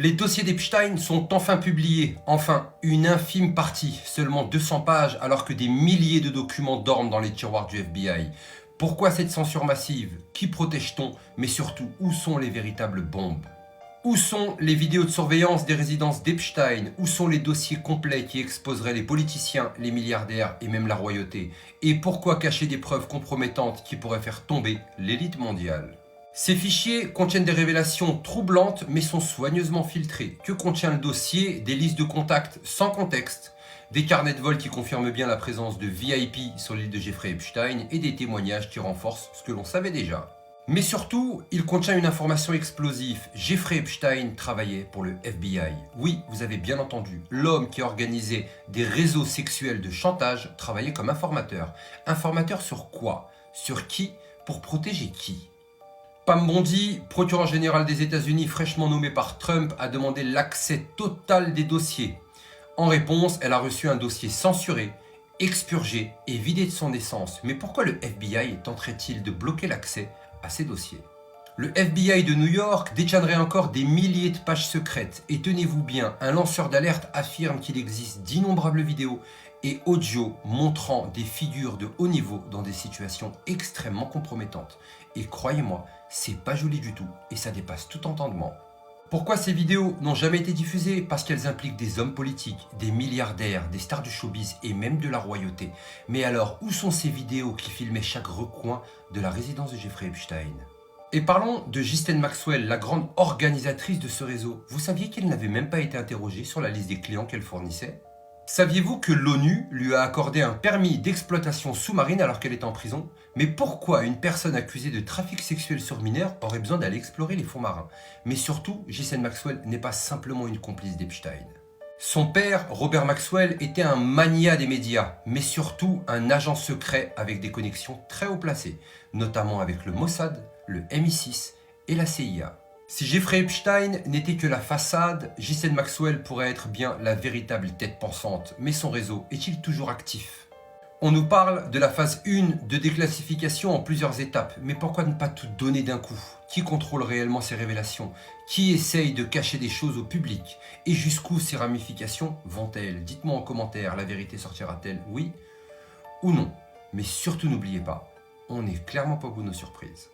Les dossiers d'Epstein sont enfin publiés, enfin, une infime partie, seulement 200 pages alors que des milliers de documents dorment dans les tiroirs du FBI. Pourquoi cette censure massive? Qui protège-t-on? Mais surtout, où sont les véritables bombes? Où sont les vidéos de surveillance des résidences d'Epstein? Où sont les dossiers complets qui exposeraient les politiciens, les milliardaires et même la royauté? Et pourquoi cacher des preuves compromettantes qui pourraient faire tomber l'élite mondiale? Ces fichiers contiennent des révélations troublantes mais sont soigneusement filtrés. Que contient le dossier? Des listes de contacts sans contexte, des carnets de vol qui confirment bien la présence de VIP sur l'île de Jeffrey Epstein et des témoignages qui renforcent ce que l'on savait déjà. Mais surtout, il contient une information explosive. Jeffrey Epstein travaillait pour le FBI. Oui, vous avez bien entendu, l'homme qui organisait des réseaux sexuels de chantage travaillait comme informateur. Informateur sur quoi? Sur qui? Pour protéger qui? Pam Bondi, procureur général des États-Unis fraîchement nommé par Trump, a demandé l'accès total des dossiers. En réponse, elle a reçu un dossier censuré, expurgé et vidé de son essence. Mais pourquoi le FBI tenterait-il de bloquer l'accès à ces dossiers? Le FBI de New York détiendrait encore des milliers de pages secrètes. Et tenez-vous bien, un lanceur d'alerte affirme qu'il existe d'innombrables vidéos et audios montrant des figures de haut niveau dans des situations extrêmement compromettantes. Et croyez-moi, c'est pas joli du tout et ça dépasse tout entendement. Pourquoi ces vidéos n'ont jamais été diffusées? Parce qu'elles impliquent des hommes politiques, des milliardaires, des stars du showbiz et même de la royauté. Mais alors, où sont ces vidéos qui filmaient chaque recoin de la résidence de Jeffrey Epstein? Et parlons de Ghislaine Maxwell, la grande organisatrice de ce réseau. Vous saviez qu'elle n'avait même pas été interrogée sur la liste des clients qu'elle fournissait? Saviez-vous que l'ONU lui a accordé un permis d'exploitation sous-marine alors qu'elle est en prison? Mais pourquoi une personne accusée de trafic sexuel sur mineurs aurait besoin d'aller explorer les fonds marins? Mais surtout, Ghislaine Maxwell n'est pas simplement une complice d'Epstein. Son père, Robert Maxwell, était un mania des médias, mais surtout un agent secret avec des connexions très haut placées, notamment avec le Mossad, le MI6 et la CIA. Si Jeffrey Epstein n'était que la façade, Ghislaine Maxwell pourrait être bien la véritable tête pensante. Mais son réseau est-il toujours actif? On nous parle de la phase 1 de déclassification en plusieurs étapes. Mais pourquoi ne pas tout donner d'un coup? Qui contrôle réellement ces révélations? Qui essaye de cacher des choses au public? Et jusqu'où ces ramifications vont-elles? Dites-moi en commentaire, la vérité sortira-t-elle, oui ou non? Mais surtout n'oubliez pas, on n'est clairement pas au bout de nos surprises.